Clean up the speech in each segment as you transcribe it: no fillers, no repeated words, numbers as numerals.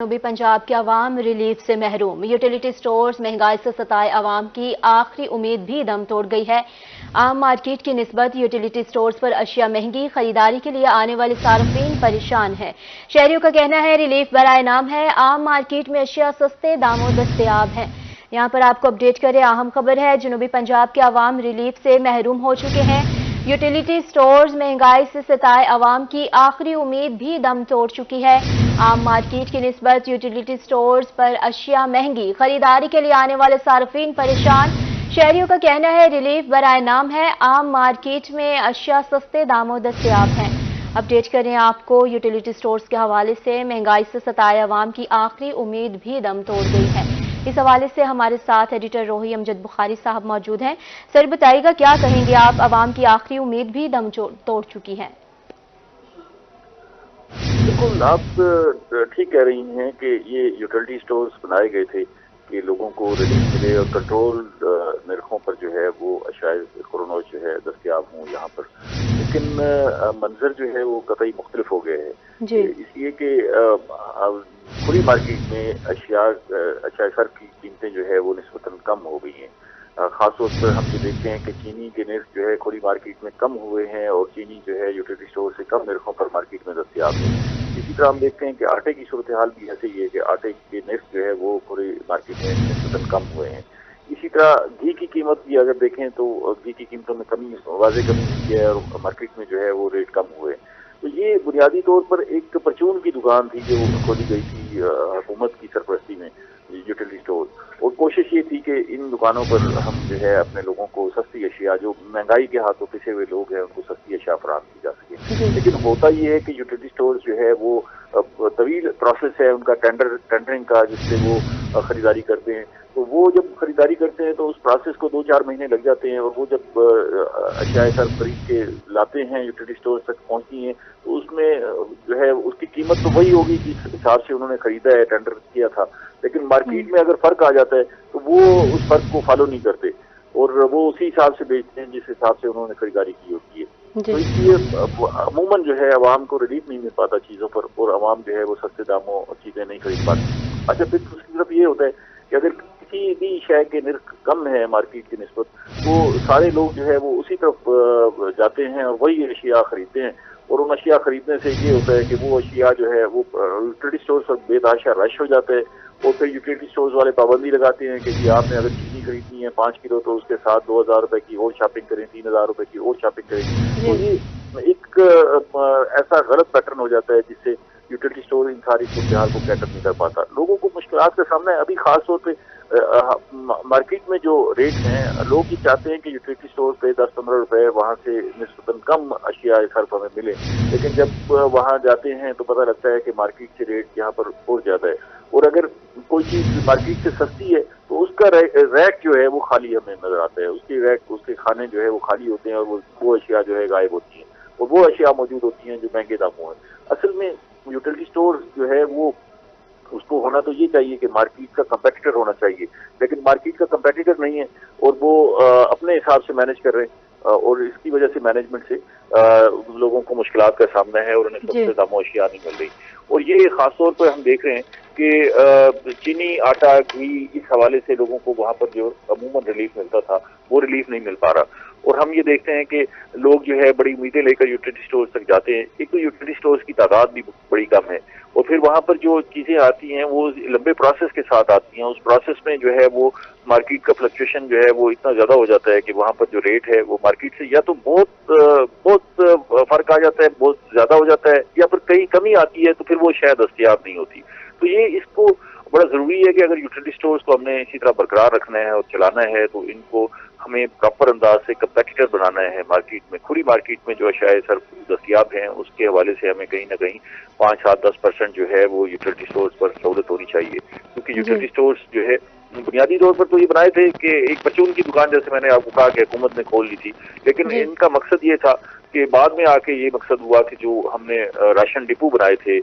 जनूबी पंजाब के अवाम रिलीफ से महरूम। यूटिलिटी स्टोर्स महंगाई से सताए अवाम की आखिरी उम्मीद भी दम तोड़ गई है। आम मार्केट की निस्बत यूटिलिटी स्टोर्स पर अशिया महंगी, खरीदारी के लिए आने वाले सार्फिन परेशान है। शहरियों का कहना है रिलीफ बराए नाम है, आम मार्केट में अशिया सस्ते दामों दस्तयाब हैं। यहाँ पर आपको अपडेट करें, अहम खबर है, जनूबी पंजाब के अवाम रिलीफ से महरूम हो चुके हैं। यूटिलिटी स्टोर्स महंगाई से सताए अवाम की आखिरी उम्मीद भी दम तोड़ चुकी है। आम मार्केट की निस्बत यूटिलिटी स्टोर्स पर अशिया महंगी, खरीदारी के लिए आने वाले सार्फिन परेशान। शहरियों का कहना है रिलीफ बराए नाम है, आम मार्केट में अशिया सस्ते दामों दस्तयाब हैं। अपडेट करें आपको यूटिलिटी स्टोर्स के हवाले से, महंगाई से सताए अवाम की आखिरी उम्मीद भी दम तोड़ गई है। इस हवाले से हमारे साथ एडिटर रोही अमजद बुखारी साहब मौजूद हैं। सर बताइएगा, क्या कहेंगे आप, अवाम की आखिरी उम्मीद भी दम तोड़ चुकी है? बिल्कुल, आप ठीक कह रही हैं कि ये यूटिलिटी स्टोर्स बनाए गए थे कि लोगों को रिलीफ मिले और कंट्रोल नरखों पर जो है वो शायद कोरोना जो है दस्तयाब हों यहाँ पर। लेकिन मंजर जो है वो कतई मुख्तलिफ हो गए हैं, इसलिए कि खुली मार्केट में अशिया सर की कीमतें जो है वो निस्बतन कम हो गई हैं। खासतौर पर हम ये देखते हैं कि चीनी के निर्ख जो है खुली मार्केट में कम हुए हैं और चीनी जो है यूटिलिटी स्टोर से कम निर्खों पर मार्केट में दस्तयाब है। इसी तरह हम देखते हैं कि आटे की सूरत हाल भी ऐसे ही है कि आटे के निर्ख जो है वो खुली मार्केट में निस्बतन कम हुए हैं। इसी तरह घी की कीमत भी अगर देखें तो घी की कीमतों में वाज़ेह कमी हुई है और मार्केट में जो है वो रेट कम हुए। तो ये बुनियादी तौर पर एक परचून की दुकान थी जो खोली गई थी हुकूमत की सरपरस्ती में, यूटिलिटी स्टोर, और कोशिश ये थी कि इन दुकानों पर हम जो है अपने लोगों को सस्ती अशिया, जो महंगाई के हाथों पिसे हुए लोग हैं उनको सस्ती अशिया फराहम की जा सके। लेकिन होता ये है कि यूटिलिटी स्टोर जो है वो तवील प्रोसेस है उनका टेंडरिंग का, जिससे वो खरीदारी करते हैं। तो वो जब खरीदारी करते हैं तो उस प्रोसेस को 2-4 महीने लग जाते हैं और वो जब अशिया सर खरीद के लाते हैं यूटिलिटी स्टोर तक पहुंचती हैं तो उसमें जो है उसकी कीमत तो वही होगी जिस हिसाब से उन्होंने खरीदा है, टेंडर किया था। लेकिन मार्केट में अगर फर्क आ जाता है तो वो उस फर्क को फॉलो नहीं करते और वो उसी हिसाब से बेचते हैं जिस हिसाब से उन्होंने खरीदारी की होती है। तो इसलिए अमूमन जो है अवाम को रिलीफ नहीं मिल पाता चीज़ों पर और अवाम जो है वो सस्ते दामों चीज़ें नहीं खरीद पाती। अच्छा, फिर दूसरी तरफ ये होता है कि अगर किसी भी शय के निर्ख कम है मार्केट की निस्बत, तो सारे लोग जो है वो उसी तरफ जाते हैं और वही अशिया खरीदते हैं। और उन अशिया खरीदने से ये होता है कि वो अशिया जो है वो यूटिलिटी स्टोर पर बेतहाशा रश हो जाता है और फिर यूटिलिटी स्टोर्स वाले पाबंदी लगाते हैं कि जी आपने अगर चीनी खरीदनी है 5 किलो तो उसके साथ 2000 रुपए की और शॉपिंग करें, 3000 रुपए की और शॉपिंग करें। तो ये एक ऐसा गलत पैटर्न हो जाता है जिससे यूटिलिटी स्टोर इन सारी सूरत को कैटर नहीं कर पाता। लोगों को मुश्किलात का सामना है। अभी खास तौर पे मार्केट में जो रेट हैं, लोग ये चाहते हैं कि यूटिलिटी स्टोर पे 10-15 रुपए वहाँ से निस्बतन कम अशिया सर्फ हमें मिले, लेकिन जब वहाँ जाते हैं तो पता लगता है कि मार्केट से रेट यहाँ पर और ज्यादा है। और अगर कोई चीज मार्केट से सस्ती है तो उसका रैक जो है वो खाली हमें नजर आता है, उसकी रैक, उसके खाने जो है वो खाली होते हैं और वो अशिया जो है गायब होती है और वो अशिया मौजूद होती हैं जो महंगे दामों है। असल में यूटिलिटी स्टोर जो है वो उसको होना तो ये चाहिए कि मार्केट का कंपेटिटर होना चाहिए, लेकिन मार्केट का कंपेटिटर नहीं है और वो अपने हिसाब से मैनेज कर रहे हैं और इसकी वजह से मैनेजमेंट से लोगों को मुश्किलात का सामना है और उन्हें सबसे दामों अशिया नहीं मिल रही। और ये खासतौर पर हम देख रहे हैं कि चीनी, आटा, घी, इस हवाले से लोगों को वहाँ पर जो अमूमन रिलीफ मिलता था वो रिलीफ नहीं मिल पा रहा। और हम ये देखते हैं कि लोग जो है बड़ी उम्मीदें लेकर यूटिलिटी स्टोर्स तक जाते हैं। एक तो यूटिलिटी स्टोर्स की तादाद भी बड़ी कम है और फिर वहाँ पर जो चीज़ें आती हैं वो लंबे प्रोसेस के साथ आती हैं। उस प्रोसेस में जो है वो मार्केट का फ्लक्चुएशन जो है वो इतना ज़्यादा हो जाता है कि वहाँ पर जो रेट है वो मार्केट से या तो बहुत फर्क आ जाता है, बहुत ज़्यादा हो जाता है, या फिर कहीं कमी आती है तो फिर वो शायद दस्तयाब नहीं होती। तो ये इसको बड़ा ज़रूरी है कि अगर यूटिलिटी स्टोर्स को हमने इसी तरह बरकरार रखना है और चलाना है तो इनको हमें प्रॉपर अंदाज से कंपेटिटर बनाना है मार्केट में। खुली मार्केट में जो अशिया सर्फ दस्तयाब हैं उसके हवाले से हमें कहीं ना कहीं 5-7-10% जो है वो यूटिलिटी स्टोर्स पर सहूलत होनी चाहिए, क्योंकि यूटिलिटी स्टोर्स जो है बुनियादी तौर पर तो ये बनाए थे कि एक परचून की दुकान, जैसे मैंने आपको कहा कि हुकूमत ने खोल ली थी, लेकिन इनका मकसद ये था कि बाद में आके ये मकसद हुआ कि जो हमने राशन डिपो बनाए थे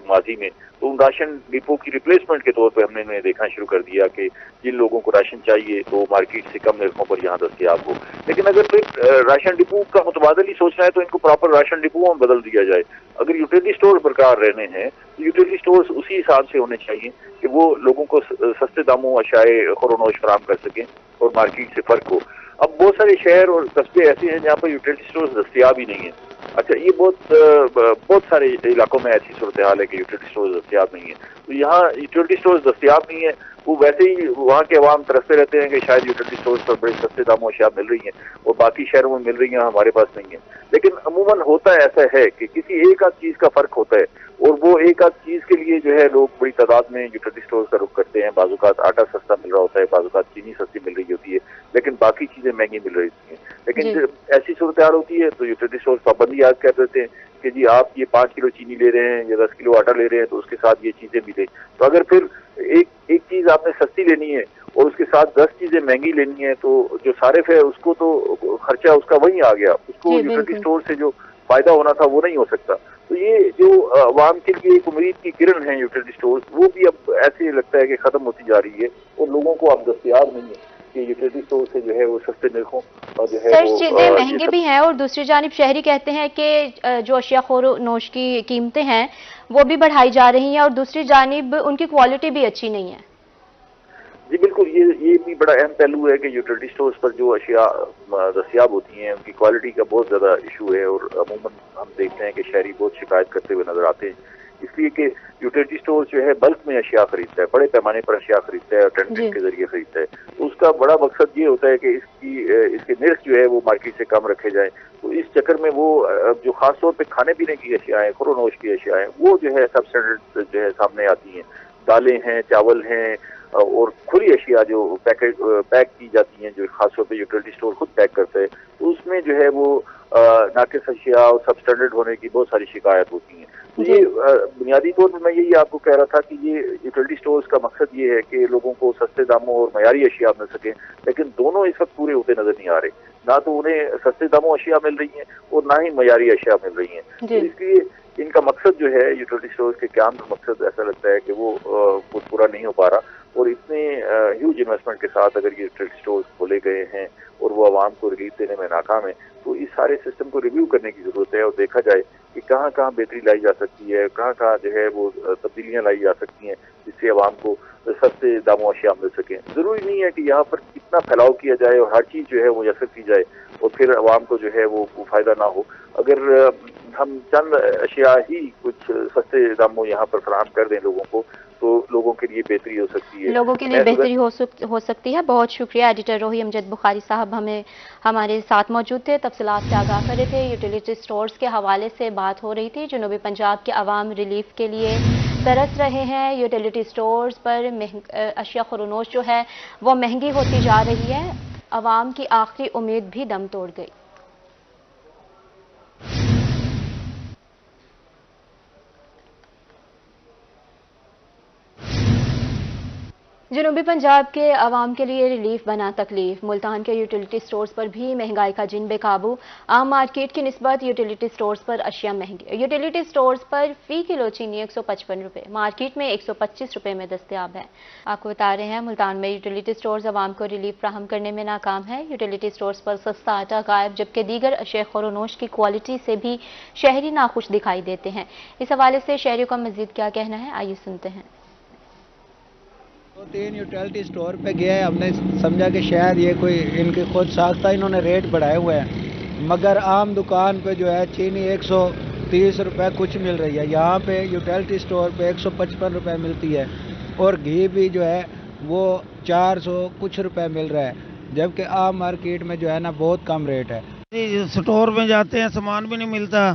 माजी में, तो उन राशन डिपो की रिप्लेसमेंट के तौर पे हमने इन्हें देखना शुरू कर दिया कि जिन लोगों को राशन चाहिए तो मार्केट से कम निर्खों पर यहाँ दस्तयाब हो। लेकिन अगर फिर राशन डिपो का मुतबादल ही सोचना है तो इनको प्रॉपर राशन डिपो में बदल दिया जाए। अगर यूटिलिटी स्टोर बरकरार रहने हैं तो यूटिलिटी स्टोर्स उसी हिसाब से होने चाहिए कि वो लोगों को सस्ते दामों अशाए खुरोनोश फराहम कर सकें और मार्केट से फर्क हो। अब बहुत सारे शहर और कस्बे ऐसे हैं जहाँ पर यूटिलिटी स्टोर्स दस्तयाब ही नहीं है। अच्छा, ये बहुत सारे इलाकों में ऐसी सूरत हाल है कि यूटिलिटी स्टोर्स दस्तयाब नहीं है। तो यहाँ यूटिलिटी स्टोर्स दस्तयाब नहीं है, वो वैसे ही वहाँ के अवाम तरसते रहते हैं कि शायद यूटिलिटी स्टोर्स पर बड़े सस्ते दामों अशिया मिल रही हैं और बाकी शहरों में मिल रही हैं, हमारे पास नहीं है। लेकिन अमूमन होता ऐसा है कि किसी एक आध चीज का फर्क होता है और वो एक आध चीज के लिए जो है लोग बड़ी तादाद में यूटिलिटी स्टोर्स का रुख करते हैं। बाज़-औक़ात आटा सस्ता मिल रहा होता है, बाज़-औक़ात चीनी सस्ती मिल रही होती है, लेकिन बाकी चीजें महंगी मिल रही होती हैं। लेकिन जब ऐसी सूरत हाल होती है तो यूटिलिटी स्टोर्स पाबंदी आज कर देते हैं कि जी आप ये 5 किलो चीनी ले रहे हैं या 10 किलो आटा ले रहे हैं तो उसके साथ ये चीजें मिले। तो अगर फिर एक चीज आपने सस्ती लेनी है और उसके साथ 10 चीजें महंगी लेनी है तो जो सारिफ है उसको तो खर्चा उसका वहीं आ गया, उसको यूटिलिटी स्टोर से जो फायदा होना था वो नहीं हो सकता। तो ये जो अवाम के लिए एक उम्मीद की किरण है यूटिलिटी स्टोर्स, वो भी अब ऐसे लगता है कि खत्म होती जा रही है और लोगों को अब दस्तयाब नहीं है कि यूटिलिटी स्टोर से जो है वो सस्ते निर्खों और जो है वो चीजें महंगी भी हैं और दूसरी जानिब शहरी कहते हैं कि जो अशिया खुरोनोश की कीमतें हैं वो भी बढ़ाई जा रही हैं और दूसरी जानिब उनकी क्वालिटी भी अच्छी नहीं है। जी बिल्कुल, ये भी बड़ा अहम पहलू है कि यूटिलिटी स्टोर्स पर जो अशिया दस्तयाब होती हैं उनकी क्वालिटी का बहुत ज़्यादा इशू है और अमूमन हम देखते हैं कि शहरी बहुत शिकायत करते हुए नजर आते हैं, इसलिए कि यूटिलिटी स्टोर जो है बल्क में अशिया खरीदता है, बड़े पैमाने पर अशिया खरीदता है, टेंडरिंग के जरिए खरीदता है। तो उसका बड़ा मकसद ये होता है कि इसके निर्ख जो है वो मार्केट से कम रखे जाए। तो इस चक्कर में वो जो खास तौर पर खाने पीने की अशिया है, खुरोनोश की अशिया है, वो जो है सब स्टैंडर्ड जो है सामने आती हैं। दालें हैं, चावल हैं और खुली अशिया जो पैक की जाती हैं, जो खासतौर पे यूटिलिटी स्टोर खुद पैक करता है, तो उसमें जो है वो नाकिस अशिया और सब स्टैंडर्ड होने की बहुत सारी शिकायत होती हैं। तो ये बुनियादी तौर पर मैं यही आपको कह रहा था कि ये यूटिलिटी स्टोर्स का मकसद ये है कि लोगों को सस्ते दामों और मयारी अशिया मिल सकें, लेकिन दोनों इस वक्त पूरे होते नजर नहीं आ रहे। ना तो उन्हें सस्ते दामों अशिया मिल रही हैं और ना ही मयारी अशिया मिल रही हैं। तो इसलिए इनका मकसद जो है यूटिलिटी स्टोर्स के क्याम का मकसद ऐसा लगता है कि वो पूरा नहीं हो पा रहा और इतने ह्यूज इन्वेस्टमेंट के साथ अगर ये यूटिलिटी स्टोर्स खोले गए हैं और वो आवाम को रिलीफ देने में नाकाम है तो इस सारे सिस्टम को रिव्यू करने की जरूरत है और देखा जाए कि कहाँ कहाँ बेहतरी लाई जा सकती है, कहाँ कहाँ जो है वो तब्दीलियाँ लाई जा सकती हैं जिससे आवाम को सस्ते दामों अशिया मिल सकें। जरूरी नहीं है कि यहाँ पर कितना फैलाव किया जाए और हर चीज़ जो है वो मुयसर की जाए और फिर आवाम को जो है वो फायदा ना हो। अगर हम चंद अशिया ही कुछ सस्ते दामों यहाँ पर फराहम कर दें लोगों को तो लोगों के लिए बेहतरी हो सकती है, लोगों के लिए बेहतरी हो सकती है। बहुत शुक्रिया एडिटर रोही अमजद बुखारी साहब हमारे साथ मौजूद थे, तफसीलात से आगाह कर रहे थे। यूटिलिटी स्टोर्स के हवाले से बात हो रही थी। जनूबी पंजाब के अवाम रिलीफ के लिए तरस रहे हैं। यूटिलिटी स्टोर्स पर अशिया खुरोनोश जो है वो महंगी होती जा रही है। अवाम की आखिरी उम्मीद भी दम तोड़ गई। जनूबी पंजाब के अवाम के लिए रिलीफ बना तकलीफ। मुल्तान के यूटिलिटी स्टोर्स पर भी महंगाई का जिन बेकाबू। आम मार्केट की निस्बत यूटिलिटी स्टोर्स पर अशिया महंगी। यूटिलिटी स्टोर्स पर फी किलो चीनी 155 रुपये, मार्केट में 125 रुपये में दस्तयाब है। आपको बता रहे हैं मुल्तान में यूटिलिटी स्टोर्स अवाम को रिलीफ फ्राहम करने में नाकाम है। यूटिलिटी स्टोर्स पर सस्ता आटा गायब, जबकि दीगर अशिया खुरोनोश की क्वालिटी से भी शहरी नाखुश दिखाई देते हैं। इस हवाले से शहरियों का मजीद क्या कहना है, आइए सुनते हैं। 2-3 यूटिलिटी स्टोर पे गया है, हमने समझा कि शायद ये कोई इनके खुद साख्ता इन्होंने रेट बढ़ाए हुए हैं, मगर आम दुकान पे जो है चीनी 130 रुपये कुछ मिल रही है, यहाँ पे यूटिलिटी स्टोर पे 155 रुपये मिलती है और घी भी जो है वो 400 कुछ रुपये मिल रहा है, जबकि आम मार्केट में जो है ना बहुत कम रेट है। स्टोर में जाते हैं सामान भी नहीं मिलता,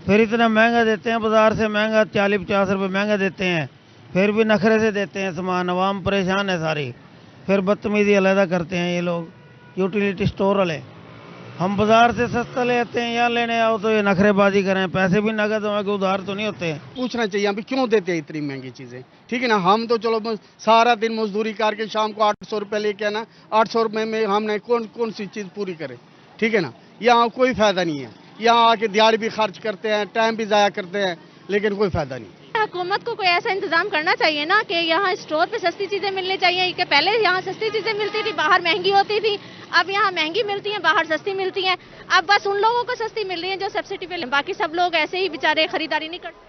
फिर इतना महंगा देते हैं, बाजार से महंगा 40-50 रुपये महंगा देते हैं, फिर भी नखरे से देते हैं सामान। अवाम परेशान है सारी, फिर बदतमीजी अलहदा करते हैं ये लोग यूटिलिटी स्टोर वाले। हम बाजार से सस्ता ले आते हैं, यहाँ लेने आओ तो ये नखरेबाजी करें, पैसे भी नगद होंगे, उधार तो नहीं होते। पूछना चाहिए अभी क्यों देते हैं इतनी महंगी चीजें, ठीक है ना। हम तो चलो सारा दिन मजदूरी करके शाम को 800 रुपये लेके आना, 800 रुपये में हमने कौन सी चीज पूरी करे, ठीक है ना। यहाँ कोई फायदा नहीं है, यहाँ आके दिहाड़ी भी खर्च करते हैं, टाइम भी ज़ाया करते हैं, लेकिन कोई फायदा नहीं। हुकूमत को कोई ऐसा इंतजाम करना चाहिए ना कि यहाँ स्टोर पे सस्ती चीजें मिलनी चाहिए, कि पहले यहाँ सस्ती चीजें मिलती थी, बाहर महंगी होती थी, अब यहाँ महंगी मिलती हैं, बाहर सस्ती मिलती हैं। अब बस उन लोगों को सस्ती मिल रही है जो सब्सिडी पे, बाकी सब लोग ऐसे ही बेचारे खरीदारी नहीं करते।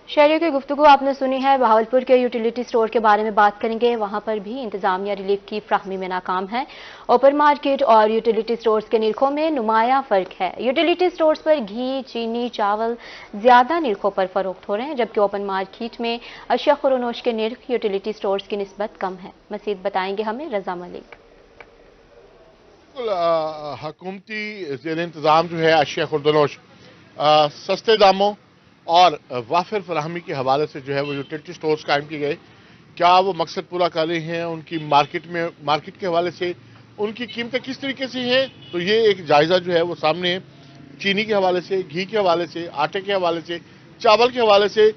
शहरियों की गुफ्तगू आपने सुनी है। बहावलपुर के यूटिलिटी स्टोर के बारे में बात करेंगे। वहां पर भी इंतजामिया रिलीफ की फ्राहमी में नाकाम है। ओपन मार्केट और यूटिलिटी स्टोर्स के निरखों में नुमाया फर्क है। यूटिलिटी स्टोर्स पर घी, चीनी, चावल ज्यादा निरखों पर फरोख्त हो रहे हैं, जबकि ओपन मार्केट में अशिया खुरोनोश के निरख यूटिलिटी स्टोर्स की निस्बत कम है। मजीद बताएंगे हमें रजा मलिक। हुकूमती ज़ेर इंतज़ाम जो है अशिया खुर्दनोश सस्ते दामों और वाफिर फराहमी के हवाले से जो है वो यूटिलिटी स्टोर्स कायम किए गए। क्या वो मकसद पूरा कर रहे हैं? उनकी मार्केट के हवाले से उनकी कीमतें किस तरीके से हैं, तो ये एक जायज़ा जो है वो सामने है। चीनी के हवाले से, घी के हवाले से, आटे के हवाले से, चावल के हवाले से,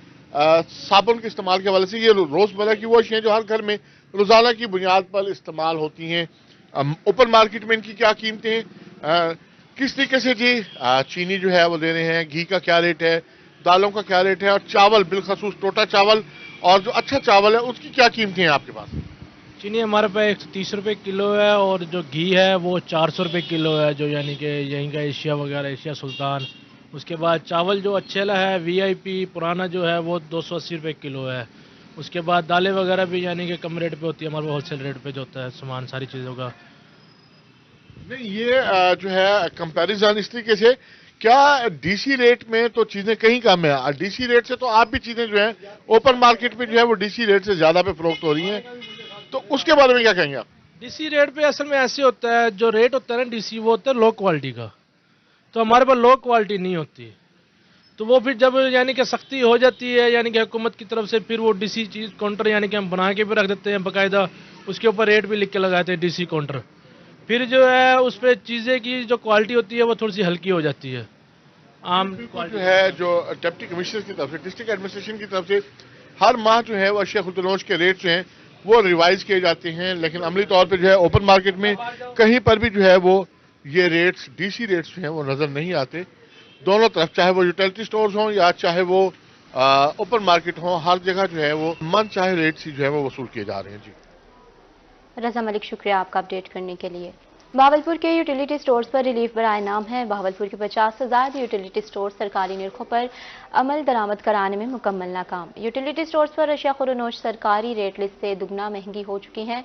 साबुन के इस्तेमाल के हवाले से, ये रोज़मर्रा की वो अशियाँ जो हर घर में रोज़ाना की बुनियाद पर इस्तेमाल होती हैं। ओपन मार्केट में इनकी क्या कीमतें हैं, किस तरीके से जी चीनी जो है वो दे रहे हैं, घी का क्या रेट है, दालों का क्या रेट है, और चावल बिलखसूस टोटा चावल और जो अच्छा चावल है उसकी क्या कीमतें हैं आपके पास? चीनी हमारे पास 130 रुपये किलो है और जो घी है वो 400 रुपये किलो है, जो यानी कि यहीं का एशिया वगैरह, एशिया सुल्तान। उसके बाद चावल जो अच्छे है VIP पुराना जो है वो 280 रुपये किलो है। उसके बाद दालें वगैरह भी यानी कि कम रेट पे होती है, हमारे होलसेल रेट पे जो होता है सामान सारी चीज़ों का। नहीं, ये जो है कंपैरिजन इस तरीके से, क्या DC रेट में तो चीजें कहीं कम है, DC रेट से तो आप भी चीजें जो है ओपन मार्केट में जो है वो DC रेट से ज्यादा पे फरोख्त हो रही हैं, तो उसके बारे में क्या कहेंगे आप? DC रेट पे असल में ऐसे होता है, जो रेट होता है ना DC वो होता है लो क्वालिटी का, तो हमारे पास लो क्वालिटी नहीं होती, तो वो फिर जब यानी कि सख्ती हो जाती है यानी कि हुकूमत की तरफ से, फिर वो DC चीज काउंटर यानी कि हम बना के भी रख देते हैं बाकायदा, उसके ऊपर रेट भी लिख के लगाते हैं DC काउंटर। फिर जो है उस पर चीज़ें की जो क्वालिटी होती है वो थोड़ी सी हल्की हो जाती है। आम जो है जो डिप्टी कमिश्नर की तरफ से, डिस्ट्रिक्ट एडमिनिस्ट्रेशन की तरफ से हर माह जो है वो अशिया खुर्दनोश के रेट जो हैं वो रिवाइज किए जाते हैं, लेकिन अमली तौर पर जो है ओपन मार्केट में कहीं पर भी जो है वो ये रेट्स DC रेट्स जो हैं वो नजर नहीं आते। दोनों तरफ, चाहे वो यूटिलिटी स्टोर्स हों या चाहे वो ओपन मार्केट हों, हर जगह जो है वो मन चाहे रेट्स ही जो है वो वसूल किए जा रहे हैं। जी रजा मलिक, शुक्रिया आपका अपडेट करने के लिए। बहावलपुर के यूटिलिटी स्टोर्स पर रिलीफ बराए नाम है। बहावलपुर के 50 से ज्यादा यूटिलिटी स्टोर सरकारी निरखों पर अमल दरामद कराने में मुकम्मल नाकाम। यूटिलिटी स्टोर्स पर अशिया खुरोनोश सरकारी रेट लिस्ट से दुगना महंगी हो चुकी हैं।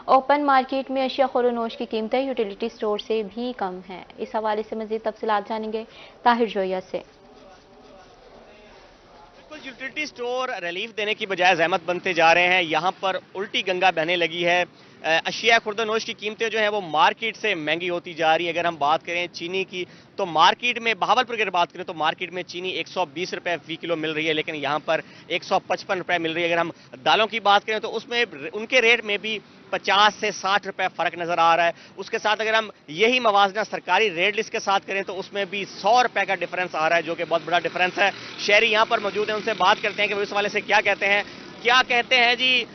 ओपन मार्केट में अशिया खुरोनोश की कीमतें यूटिलिटी स्टोर से भी कम हैं। इस हवाले से मजीद तफसीलात जानेंगे ताहिर जोया से। यूटिलिटी स्टोर रिलीफ देने की बजाय जहमत बनते जा रहे हैं। यहाँ पर उल्टी गंगा बहने लगी है। अशिया खुर्दनोश की कीमतें जो है वो मार्केट से महंगी होती जा रही है। अगर हम बात करें चीनी की तो मार्केट में, बहावलपुर की अगर बात करें तो मार्केट में चीनी 120 रुपए फी किलो मिल रही है, लेकिन यहाँ पर 155 रुपए मिल रही है। अगर हम दालों की बात करें तो उसमें उनके रेट में भी 50 से 60 रुपए फर्क नजर आ रहा है। उसके साथ अगर हम यही मवाजना सरकारी रेट लिस्ट के साथ करें तो उसमें भी 100 रुपए का डिफरेंस आ रहा है, जो कि बहुत बड़ा डिफरेंस है। शहरी यहाँ पर मौजूद हैं, उनसे बात करते हैं कि वो इस वाले से क्या कहते हैं। क्या कहते हैं जी,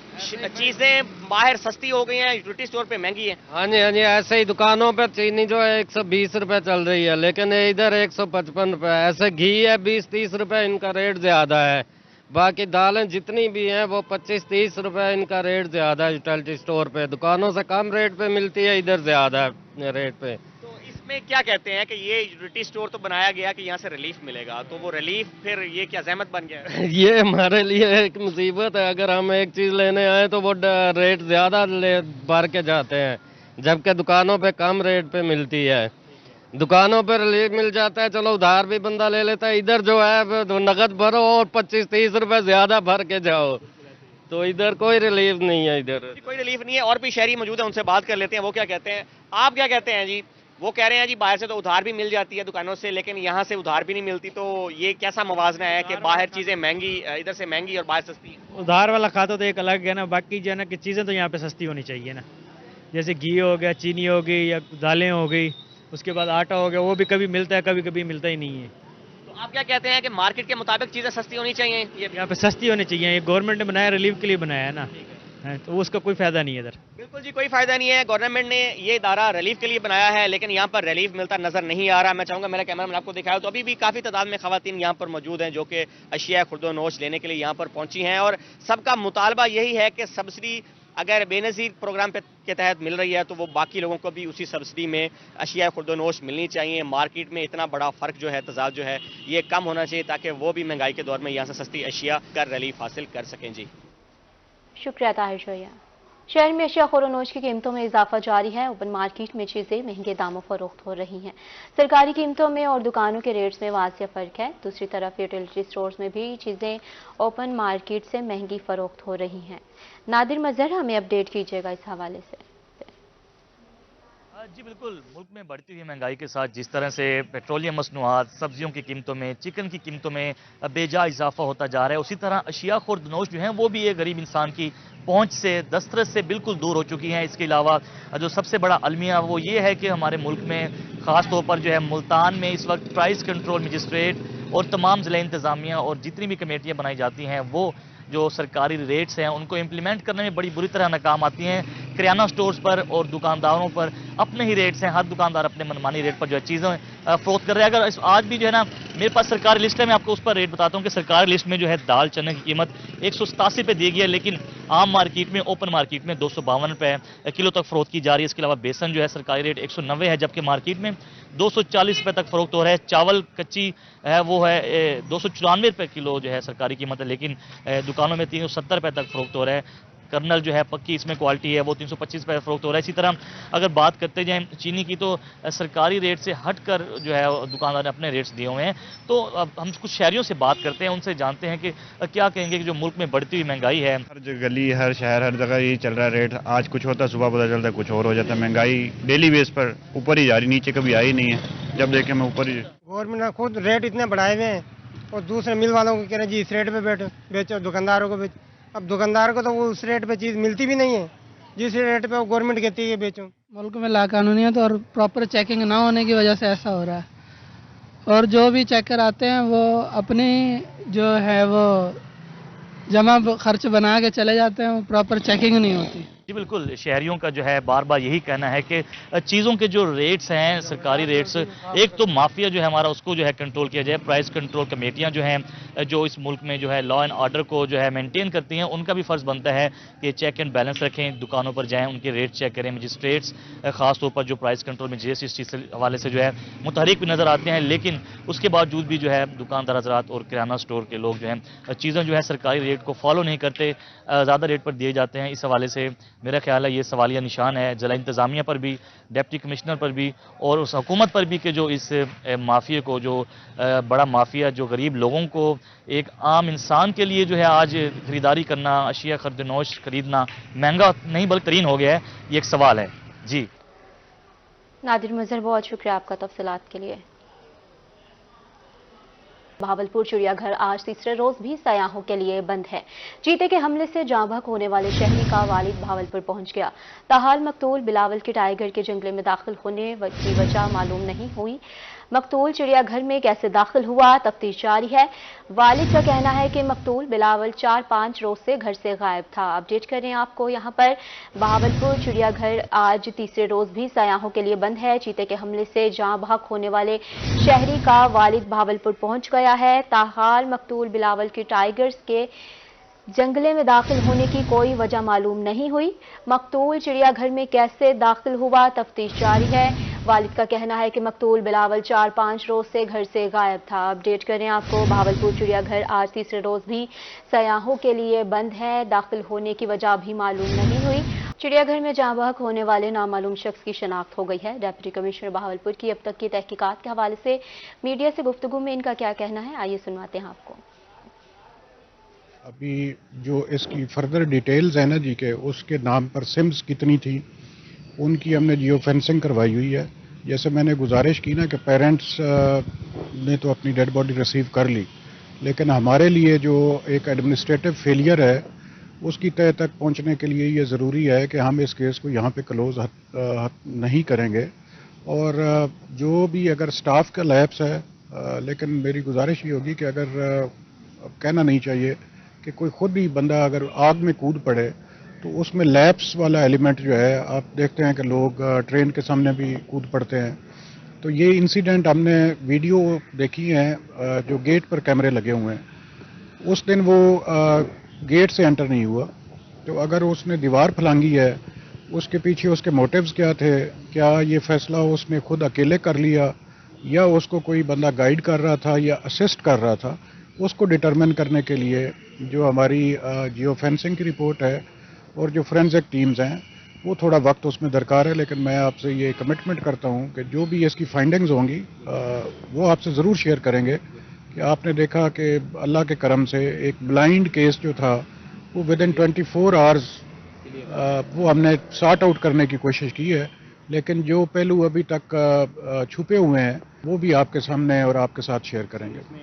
चीजें बाहर सस्ती हो गई हैं, यूटिलिटी स्टोर पे महंगी है? हाँ जी, ऐसे ही दुकानों पे चीनी जो है 120 रुपए चल रही है, लेकिन इधर 155 रुपए। ऐसे घी है 20-30 रुपए, इनका रेट ज्यादा है। बाकी दालें जितनी भी हैं वो 25-30 रुपए इनका रेट ज्यादा है यूटिलिटी स्टोर पे। दुकानों से कम रेट पे मिलती है, इधर ज्यादा रेट पे। में क्या कहते हैं कि ये यूटिलिटी स्टोर तो बनाया गया कि यहाँ से रिलीफ मिलेगा, तो वो रिलीफ फिर ये क्या जहमत बन गया है? ये हमारे लिए एक मुसीबत है। अगर हम एक चीज लेने आए तो वो रेट ज्यादा भर के जाते हैं, जबकि दुकानों पे कम रेट पे मिलती है। दुकानों पर रिलीफ मिल जाता है, चलो उधार भी बंदा ले लेता है। इधर जो है तो नगद भरो और 25-30 रुपए ज्यादा भर के जाओ, तो इधर कोई रिलीफ नहीं है। इधर कोई रिलीफ नहीं है। और भी शहरी मौजूद है, उनसे बात कर लेते हैं, वो क्या कहते हैं। आप क्या कहते हैं जी? वो कह रहे हैं जी बाहर से तो उधार भी मिल जाती है दुकानों से, लेकिन यहाँ से उधार भी नहीं मिलती, तो ये कैसा मवाजना है कि बाहर चीजें महंगी, इधर से महंगी और बाहर सस्ती? उधार वाला खाता तो एक अलग है ना, बाकी जो है ना कि चीज़ें तो यहाँ पे सस्ती होनी चाहिए ना, जैसे घी हो गया, चीनी हो गई या दालें हो गई, उसके बाद आटा हो गया, वो भी कभी मिलता है कभी कभी मिलता ही नहीं है। तो आप क्या कहते हैं कि मार्केट के मुताबिक चीजें सस्ती होनी चाहिए? यहाँ पे सस्ती होनी चाहिए, ये गवर्नमेंट ने बनाया, रिलीफ के लिए बनाया है ना, हैं, तो उसका कोई फ़ायदा नहीं है इधर। बिल्कुल जी, कोई फायदा नहीं है। गवर्नमेंट ने ये इदारा रिलीफ के लिए बनाया है, लेकिन यहाँ पर रिलीफ मिलता नजर नहीं आ रहा। मैं चाहूंगा मेरा कैमरामैन आपको दिखाया, तो अभी भी काफी तादाद में खवातीन यहाँ पर मौजूद हैं जो कि अशिया खुर्दोनोश लेने के लिए यहाँ पर पहुंची हैं, और सबका मुतालबा यही है कि सब्सिडी अगर बेनज़ीर प्रोग्राम के तहत मिल रही है तो वो बाकी लोगों को भी उसी सब्सिडी में अशिया खुर्दोनोश मिलनी चाहिए। मार्केट में इतना बड़ा फ़र्क जो है, तजाद जो है, ये कम होना चाहिए ताकि वो भी महंगाई के दौर में यहाँ से सस्ती अशिया का रिलीफ हासिल कर सकें। जी शुक्रिया ताहिर जोया। शहर में अशिया खुर्दोनोश की कीमतों में इजाफा जारी है। ओपन मार्केट में चीज़ें महंगे दामों फरोख्त हो रही हैं। सरकारी कीमतों में और दुकानों के रेट्स में वाज़िह फ़र्क है। दूसरी तरफ यूटिलिटी स्टोर्स में भी चीज़ें ओपन मार्केट से महंगी फरोख्त हो रही हैं। नादिर मजहर, हमें अपडेट कीजिएगा इस हवाले से। जी बिल्कुल, मुल्क में बढ़ती हुई महंगाई के साथ जिस तरह से पेट्रोलियम मसनूआत, सब्जियों की कीमतों में, चिकन की कीमतों में बेजा इजाफा होता जा रहा है, उसी तरह अशिया खुर्दोनोश जो हैं वो भी एक गरीब इंसान की पहुंच से, दस्तरस से बिल्कुल दूर हो चुकी हैं। इसके अलावा जो सबसे बड़ा अलमिया वो ये है कि हमारे मुल्क में ख़ास तौर पर जो है मुल्तान में इस वक्त प्राइस कंट्रोल मजिस्ट्रेट और तमाम ज़िला इंतज़ामिया और जितनी भी कमेटियाँ बनाई जाती हैं वो जो सरकारी रेट्स हैं उनको इम्प्लीमेंट करने में बड़ी बुरी तरह नाकाम आती हैं। किराना स्टोर्स पर और दुकानदारों पर अपने ही रेट्स हैं, हर दुकानदार अपने मनमानी रेट पर जो है चीज़ें फरोख्त कर रहे हैं। अगर आज भी जो है ना, मेरे पास सरकारी लिस्ट है, मैं आपको उस पर रेट बताता हूँ कि सरकारी लिस्ट में जो है दाल चने की कीमत 187 रुपये दी गई है, लेकिन आम मार्केट में, ओपन मार्केट में 252 रुपये किलो तक फरोख्त की जा रही है। इसके अलावा बेसन जो है सरकारी रेट 190 है, जबकि मार्केट में 240 रुपये तक फरोख्त हो रहा है। चावल कच्ची है वो है 294 रुपये किलो जो है सरकारी कीमत है, लेकिन दुकानों में 370 रुपये तक फरोख्त हो रहा है। कर्नल जो है पक्की इसमें क्वालिटी है वो 325 रुपये फरोख्त हो रहा है। इसी तरह अगर बात करते जाएं चीनी की, तो सरकारी रेट से हटकर जो है दुकानदार ने अपने रेट्स दिए हुए हैं। तो अब हम कुछ शहरियों से बात करते हैं, उनसे जानते हैं कि क्या कहेंगे कि जो मुल्क में बढ़ती हुई महंगाई है। हर गली, हर शहर, हर जगह यही चल रहा है रेट। आज कुछ होता है, सुबह पता चलता है कुछ और हो जाता है। महंगाई डेली बेस पर ऊपर ही जा रही, नीचे कभी आई नहीं है। जब देखें मैं ऊपर ही। गवर्नमेंट ने खुद रेट इतने बढ़ाए हुए हैं और दूसरे मिल वालों को कह रहे हैं जी इस रेट पे बेचो, दुकानदारों को बेचो। अब दुकानदार को तो वो उस रेट पे चीज़ मिलती भी नहीं है जिस रेट पे वो गवर्नमेंट कहती है बेचो। मुल्क में लाकानूनियत और प्रॉपर चेकिंग ना होने की वजह से ऐसा हो रहा है, और जो भी चेकर आते हैं वो अपनी जो है वो जमा खर्च बना के चले जाते हैं, प्रॉपर चेकिंग नहीं होती। जी बिल्कुल, शहरियों का जो है बार बार यही कहना है कि चीज़ों के जो रेट्स हैं, सरकारी रेट्स, एक तो माफिया जो है हमारा उसको जो है कंट्रोल किया जाए। प्राइस कंट्रोल कमेटियां जो हैं जो इस मुल्क में जो है लॉ एंड ऑर्डर को जो है मेंटेन करती हैं, उनका भी फ़र्ज़ बनता है कि चेक एंड बैलेंस रखें, दुकानों पर जाएँ, उनके रेट चेक करें। मजिस्ट्रेट्स ख़ास तौर पर जो प्राइस कंट्रोल में इस चीज़ के हवाले से जो है मुतहरिक भी नज़र आते हैं, लेकिन उसके बावजूद भी जो है दुकानदार हज़रात और किराना स्टोर के लोग जो हैं चीज़ें जो है सरकारी रेट को फॉलो नहीं करते, ज़्यादा रेट पर दिए जाते हैं। इस हवाले से मेरा ख्याल है ये सवालिया निशान है ज़िला इंतज़ामिया पर भी, डिप्टी कमिश्नर पर भी और उस हुकूमत पर भी कि जो इस माफिया को, जो बड़ा माफिया जो गरीब लोगों को, एक आम इंसान के लिए जो है आज खरीदारी करना, अशिया खुर्दोनोश खरीदना महंगा नहीं बल्कि तरीन हो गया है, ये एक सवाल है। जी नादिर मजहर, बहुत शुक्रिया आपका तफसीलात के लिए। भावलपुर चिड़ियाघर आज तीसरे रोज भी सयाहों के लिए बंद है। चीते के हमले से जाँ बहक होने वाले शहरी का वालिद भावलपुर पहुंच गया। ताहाल मकतूल बिलावल के टाइगर के जंगले में दाखिल होने की वजह मालूम नहीं हुई। मकतूल चिड़ियाघर में कैसे दाखिल हुआ, तफ्तीश जारी है। वालिद का कहना है कि मकतूल बिलावल 4-5 रोज से घर से गायब था। अपडेट करें आपको यहाँ पर, भावलपुर चिड़ियाघर आज तीसरे रोज भी सयाहों के लिए बंद है। चीते के हमले से जाँ बहक होने वाले शहरी का वालिद भावलपुर पहुंच गया है। ताहाल मकतूल बिलावल के टाइगर्स के जंगले में दाखिल होने की कोई वजह मालूम नहीं हुई। मकतूल चिड़ियाघर में कैसे दाखिल हुआ, तफ्तीश जारी है। वालिद का कहना है कि मकतूल बिलावल 4-5 रोज से घर से गायब था। अपडेट करें आपको, भावलपुर चिड़ियाघर आज तीसरे रोज भी सयाहों के लिए बंद है। दाखिल होने की वजह भी मालूम नहीं हुई। चिड़ियाघर में जाँ बहक होने वाले नामालूम शख्स की शनाख्त हो गई है। डिप्टी कमिश्नर भावलपुर की अब तक की तहकीकात के हवाले से मीडिया से गुफ्तगू में इनका क्या कहना है, आइए सुनवाते हैं आपको। अभी जो इसकी फर्दर डिटेल्स है ना जी के, उसके नाम पर सिम्स कितनी थी उनकी हमने जियो फेंसिंग करवाई हुई है। जैसे मैंने गुजारिश की ना कि पेरेंट्स ने तो अपनी डेड बॉडी रिसीव कर ली, लेकिन हमारे लिए जो एक एडमिनिस्ट्रेटिव फेलियर है उसकी तह तक पहुंचने के लिए ये ज़रूरी है कि हम इस केस को यहाँ पे क्लोज नहीं करेंगे। और जो भी अगर स्टाफ का लैप्स है, लेकिन मेरी गुजारिश ये होगी कि अगर कहना नहीं चाहिए कि कोई खुद ही बंदा अगर आग में कूद पड़े तो उसमें लैप्स वाला एलिमेंट जो है, आप देखते हैं कि लोग ट्रेन के सामने भी कूद पड़ते हैं। तो ये इंसिडेंट हमने वीडियो देखी है, जो गेट पर कैमरे लगे हुए हैं, उस दिन वो गेट से एंटर नहीं हुआ। तो अगर उसने दीवार फलांगी है, उसके पीछे उसके मोटिव्स क्या थे, क्या ये फैसला उसने खुद अकेले कर लिया या उसको कोई बंदा गाइड कर रहा था या असिस्ट कर रहा था, उसको डिटरमिन करने के लिए जो हमारी जियो फेंसिंग की रिपोर्ट है और जो फोरेंसिक टीम्स हैं, वो थोड़ा वक्त उसमें दरकार है। लेकिन मैं आपसे ये कमिटमेंट करता हूँ कि जो भी इसकी फाइंडिंग्स होंगी वो आपसे ज़रूर शेयर करेंगे। कि आपने देखा कि अल्लाह के करम से एक ब्लाइंड केस जो था वो विदिन 24 आवर्स वो हमने सॉर्ट आउट करने की कोशिश की है। लेकिन जो पहलू अभी तक छुपे हुए हैं वो भी आपके सामने और आपके साथ शेयर करेंगे।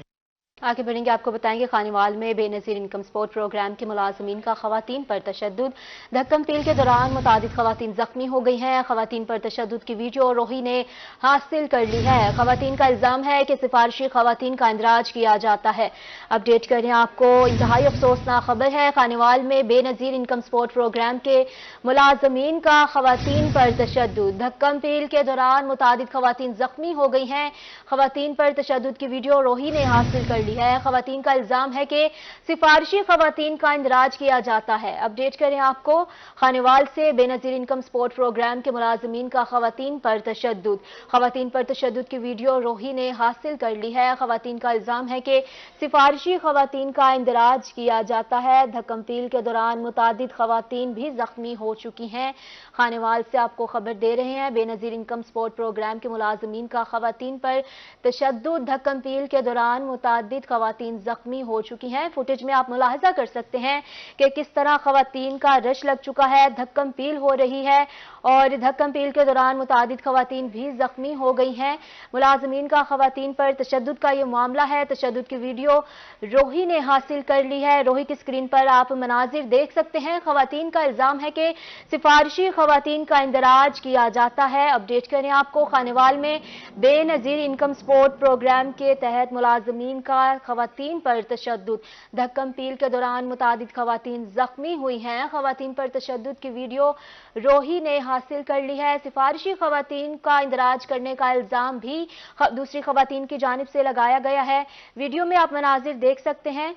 आगे बढ़ेंगे, आपको बताएंगे खानेवाल में बेनज़ीर इनकम सपोर्ट प्रोग्राम के मुलाजमीन का खवातीन पर तशद्दुद। धक्कम पील के दौरान मुतादिद खवातीन जख्मी हो गई हैं। खवातीन पर तशद्दुद की वीडियो रोही ने हासिल कर ली है। खवातीन का इल्जाम है कि सिफारशी खवातीन का इंदराज किया जाता है। अपडेट करें आपको, इंतहाई अफसोसनाक खबर है। खानेवाल में बेनज़ीर इनकम सपोर्ट प्रोग्राम के मुलाजमीन का खवातीन पर तशद्दुद। धक्कम पील के दौरान मुतादिद खवातीन जख्मी हो गई हैं। खवातीन पर तशद्दुद की वीडियो रोही ने हासिल कर ली है। खवातीन का इल्जाम है कि सिफारशी खवातीन का इंदराज किया जाता है। अपडेट करें आपको, खानेवाल से बेनज़ीर इनकम सपोर्ट प्रोग्राम के मुलाजमीन का खवातीन पर तशद्दुद। खवातीन पर तशद्दुद की वीडियो रोही ने हासिल कर ली है। खवातीन का इल्जाम है कि सिफारशी खवातीन का इंदराज किया जाता है। धक्कम पील के दौरान मुतादिद खवातीन भी जख्मी हो चुकी हैं। खानेवाल से आपको खबर दे रहे हैं, बेनज़ीर इनकम सपोर्ट प्रोग्राम के मुलाजमीन का खवातीन पर तशद्दुद। धक्कम पील के दौरान मुतादिद खवातीन जख्मी हो चुकी हैं। फुटेज में आप मुलाहजा कर सकते हैं कि किस तरह खवातीन का रश लग चुका है, धक्कम पील हो रही है और धक्कम पील के दौरान मुतादिद खवातीन भी जख्मी हो गई हैं। मुलाजमीन का खवातीन पर तशद्दुद का ये मामला है। तशद्दुद की वीडियो रोही ने हासिल कर ली है। रोही की स्क्रीन पर आप मनाजिर देख सकते हैं। खवातीन का इल्जाम है कि सिफारशी खवातीन का इंदराज किया जाता है। अपडेट करें आपको, खानेवाल में बेनज़ीर इनकम सपोर्ट प्रोग्राम के तहत मुलाजमीन का खवातीन पर तशद्दुद। धक्कम पील के दौरान मुतादिद खवातीन जख्मी हुई हैं। खवातीन पर तशद्दुद की वीडियो रोही ने हासिल कर ली है। सिफारशी खवातीन का इंदराज करने का इल्जाम भी दूसरी खवातीन की जानिब से लगाया गया है। वीडियो में आप मनाजिर देख सकते हैं,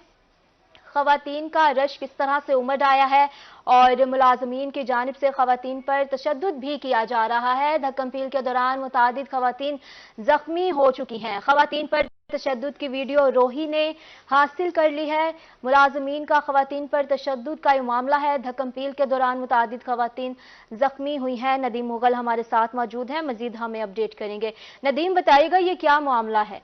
खवातीन का रश किस तरह से उमड़ आया है और मुलाजमीन की जानिब से खवातीन पर तशद्दुद भी किया जा रहा है। धक्कम पील के दौरान मुतादिद खवातीन जख्मी हो चुकी हैं। खवातीन पर तशद्दुद की वीडियो रोही ने हासिल कर ली है। मुलाजमीन का खवातीन पर तशद्दुद का ये मामला है। धक्कम पील के दौरान मुतादिद खवातीन जख्मी हुई हैं। नदीम मुगल हमारे साथ मौजूद हैं, मजीद हमें अपडेट करेंगे। नदीम, बताइएगा ये क्या मामला है?